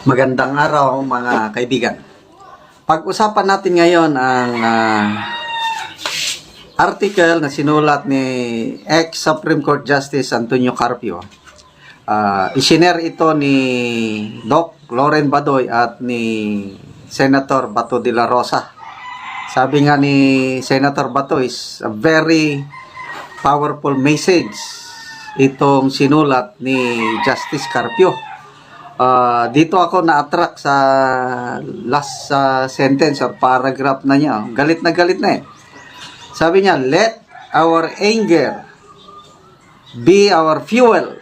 Magandang araw mga kaibigan. Pag-usapan natin ngayon ang article na sinulat ni ex-Supreme Court Justice Antonio Carpio. Isinare ito ni Doc Loren Badoy at ni Senator Bato de la Rosa. Sabi nga ni Senator Bato is a very powerful message itong sinulat ni Justice Carpio. Dito ako na-attract sa last sentence or paragraph na niya. Galit na eh. Sabi niya, let our anger be our fuel.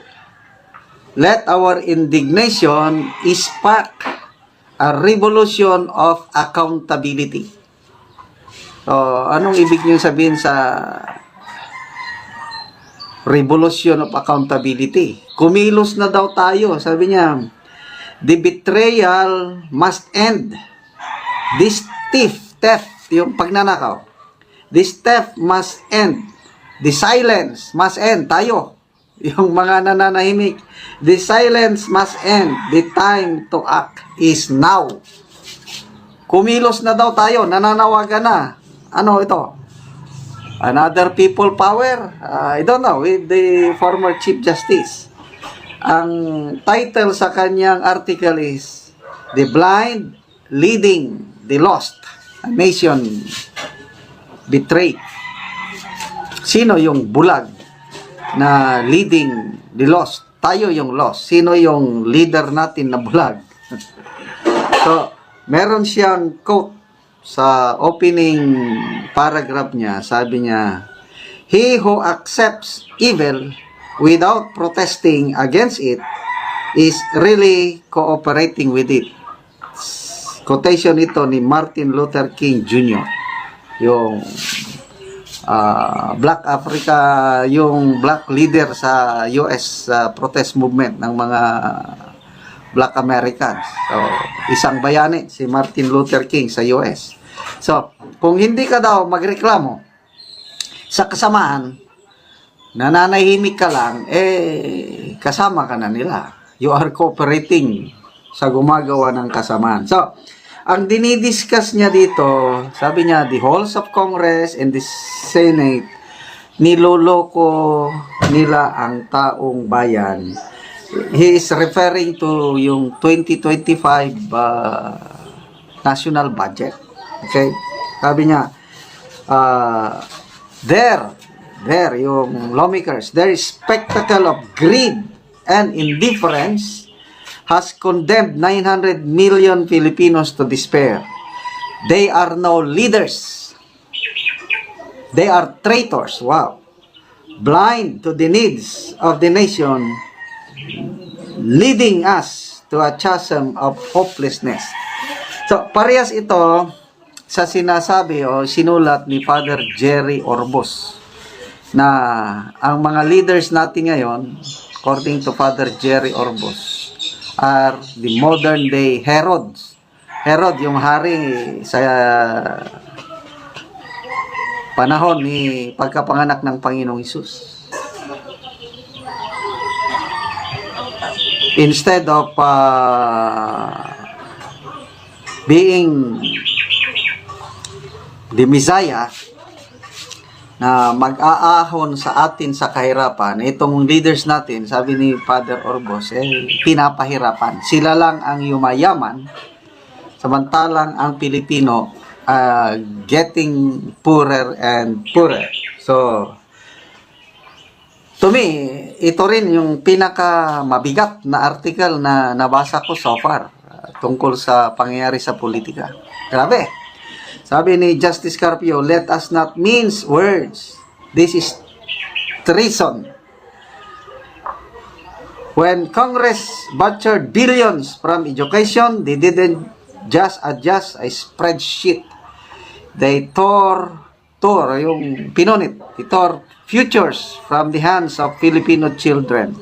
Let our indignation spark a revolution of accountability. So, anong ibig niyo sabihin sa revolution of accountability? Kumilos na daw tayo. Sabi niya, the betrayal must end. This theft, yung pagnanakaw. This theft must end. The silence must end. Tayo, yung mga nananahimik. The silence must end. The time to act is now. Kumilos na daw tayo. Nananawagan na. Ano ito? Another people power? I don't know. With the former Chief Justice. Ang title sa kanyang article is The Blind Leading the Lost, a Nation Betrayed. Sino yung bulag na leading the lost? Tayo yung lost. Sino yung leader natin na bulag? So, meron siyang quote sa opening paragraph niya. Sabi niya, he who accepts evil without protesting against it is really cooperating with it. Quotation ito ni Martin Luther King Jr. Yung Black Africa, yung black leader sa US protest movement ng mga Black Americans. So, isang bayani si Martin Luther King sa US. So, kung hindi ka daw magreklamo sa kasamaan, nananahimik ka lang, kasama ka na nila. You are cooperating sa gumagawa ng kasamaan. So, ang dinidiscuss niya dito, sabi niya, the halls of Congress and the Senate, niloloko nila ang taong bayan. He is referring to yung 2025 national budget. Okay? Sabi niya, there, yung lawmakers, their spectacle of greed and indifference has condemned 900 million Filipinos to despair. They are no leaders. They are traitors. Wow. Blind to the needs of the nation, leading us to a chasm of hopelessness. So, parehas ito sa sinasabi o sinulat ni Father Jerry Orbos, na ang mga leaders natin ngayon, according to Father Jerry Orbos, are the modern day Herods. Herod, yung hari sa panahon ni pagkapanganak ng Panginoong Hesus. Instead of being the Messiah, na mag-aahon sa atin sa kahirapan, itong leaders natin, sabi ni Father Orbos, pinapahirapan. Sila lang ang yumayaman, samantalang ang Pilipino getting poorer and poorer. So, to me, ito rin yung pinaka mabigat na article na nabasa ko so far tungkol sa pangyayari sa politika. Grabe. Sabi ni Justice Carpio, let us not mince words. This is treason. When Congress butchered billions from education, they didn't just adjust a spreadsheet. They tore yung pinunit. They tore futures from the hands of Filipino children.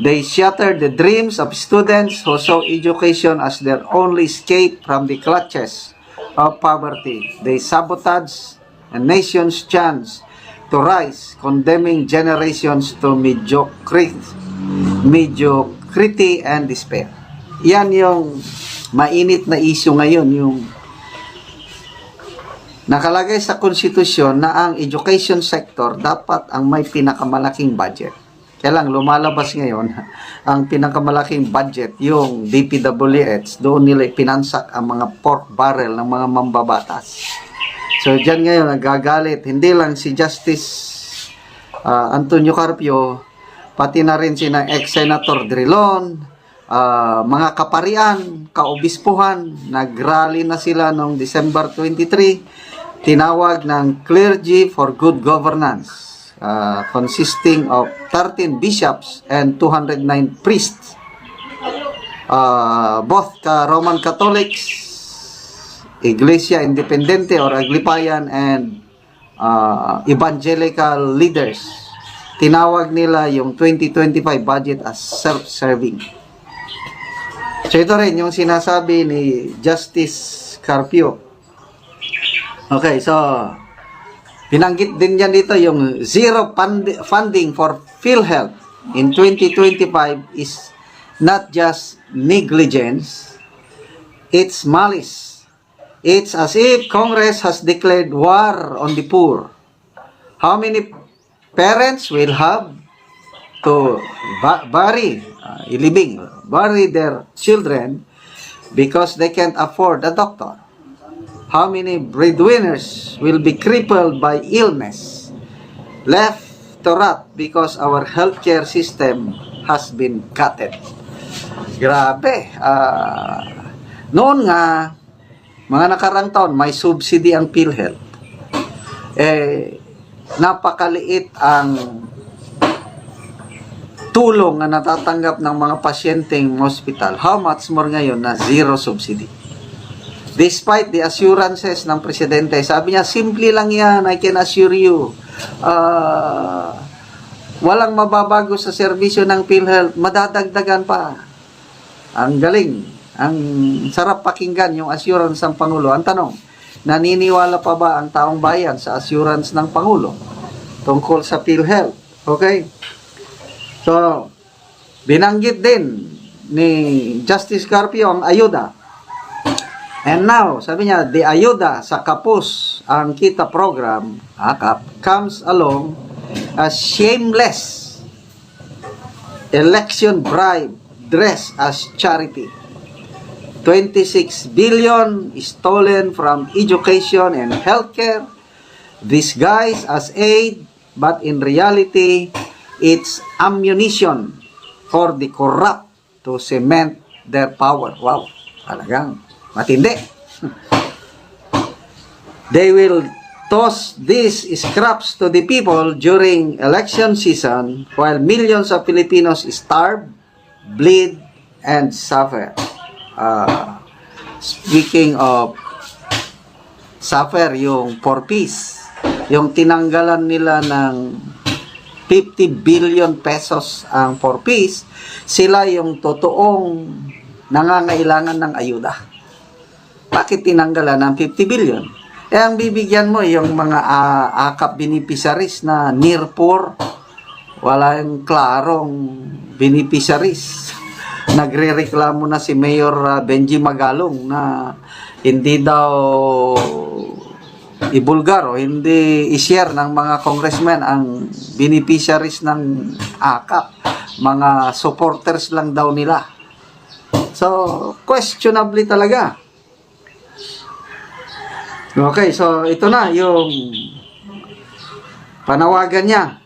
They shattered the dreams of students who saw education as their only escape from the clutches of poverty. They sabotage a nation's chance to rise, condemning generations to mediocrity and despair. yan yung mainit na issue ngayon, yung nakalagay sa konstitusyon na ang education sector dapat ang may pinakamalaking budget. Kaya lang, lumalabas ngayon, ang pinakamalaking budget, yung DPWH, doon nila pinansak ang mga pork barrel ng mga mambabatas. So, dyan ngayon, nagagalit. Hindi lang si Justice Antonio Carpio, pati na rin sina ex-senator Drilon, mga kaparian, kaobispuhan, nagrally na sila noong December 23, tinawag ng Clergy for Good Governance. Consisting of 13 bishops and 209 priests, both Roman Catholics, Iglesia Independente or Aglipayan, and evangelical leaders. Tinawag nila yung 2025 budget as self-serving. So ito rin yung sinasabi ni Justice Carpio. Okay, so binanggit din yan dito yung zero funding for PhilHealth in 2025 is not just negligence, it's malice. It's as if Congress has declared war on the poor. How many parents will have to bury their children because they can't afford a doctor? How many breadwinners will be crippled by illness, left to rot because our healthcare system has been gutted? Grabe. Noon nga, mga nakarang taon, may subsidy ang PhilHealth. Napakaliit ang tulong na natatanggap ng mga pasyenteng hospital. How much more ngayon na zero subsidy? Despite the assurances ng presidente, sabi niya, simple lang yan, I can assure you. Walang mababago sa serbisyo ng PhilHealth, madadagdagan pa. Ang galing, ang sarap pakinggan yung assurance ng Pangulo. Ang tanong, naniniwala pa ba ang taong bayan sa assurance ng Pangulo tungkol sa PhilHealth? Okay? So, binanggit din ni Justice Carpio ang ayuda. And now, sabi niya, the ayuda sa Kapus ang Kita program, AKAP, comes along as shameless election bribe dressed as charity. 26 billion stolen from education and healthcare, disguised as aid, but in reality, it's ammunition for the corrupt to cement their power. Wow, talagang matindi. They will toss these scraps to the people during election season while millions of Filipinos starve, bleed, and suffer. Speaking of suffer, yung 4Ps, yung tinanggalan nila ng 50 billion pesos ang 4Ps, sila yung totoong nangangailangan ng ayuda. Bakit tinanggalan ng 50 billion? Ang bibigyan mo yung mga AKAP beneficiaries na near poor, walang klarong beneficiaries. Nagrereklamo na si Mayor Benji Magalong na hindi daw ibulgar o hindi i-share ng mga congressmen ang beneficiaries ng AKAP. Mga supporters lang daw nila. So, questionably talaga. Okay, so ito na yung panawagan niya.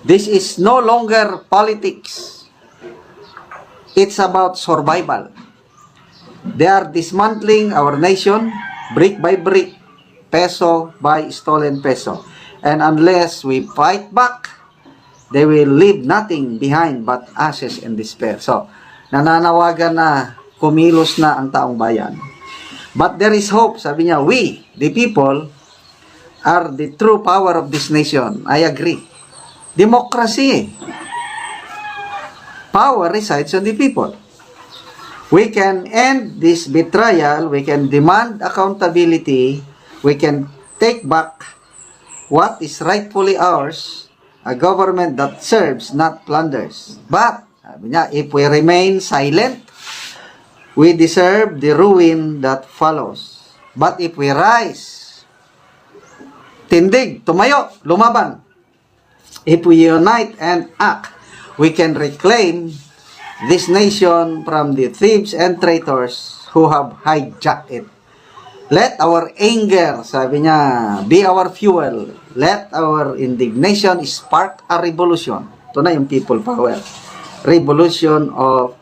This is no longer politics. It's about survival. They are dismantling our nation brick by brick, peso by stolen peso. And unless we fight back, they will leave nothing behind but ashes and despair. So, nananawagan na kumilos na ang taong bayan. But there is hope. Sabi niya, we, the people, are the true power of this nation. I agree. Democracy. Power resides on the people. We can end this betrayal. We can demand accountability. We can take back what is rightfully ours. A government that serves, not plunders. But, Sabi niya, if we remain silent, we deserve the ruin that follows. But if we rise, tindig, tumayo, lumaban. If we unite and act, we can reclaim this nation from the thieves and traitors who have hijacked it. Let our anger, sabi niya, be our fuel. Let our indignation spark a revolution. Ito na yung people power. Revolution of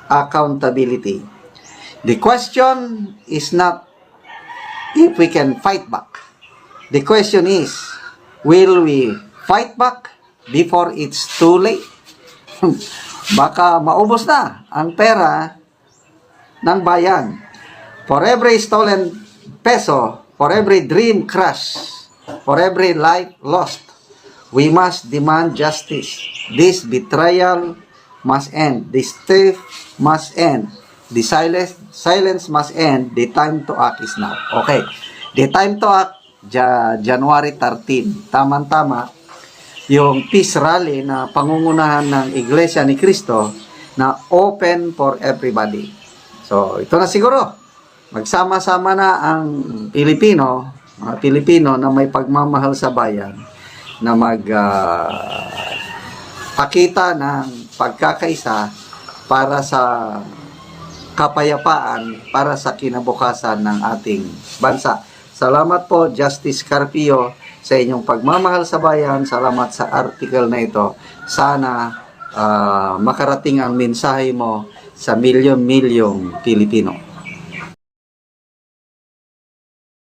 accountability. The question is not if we can fight back. The question is, will we fight back before it's too late? Baka maubos na ang pera ng bayan. For every stolen peso, for every dream crushed, for every life lost, we must demand justice. This betrayal must end. This theft must end. The silence must end. The time to act is now. Okay. The time to act, January 13. Tama-tama, yung peace rally na pangungunahan ng Iglesia ni Cristo na open for everybody. So, ito na siguro. Magsama-sama na ang Pilipino, mga Pilipino na may pagmamahal sa bayan, na pakita ng pagkakaisa para sa kapayapaan, para sa kinabukasan ng ating bansa. Salamat po, Justice Carpio, sa inyong pagmamahal sa bayan. Salamat sa article na ito. Sana makarating ang mensahe mo sa milyon-milyong Pilipino.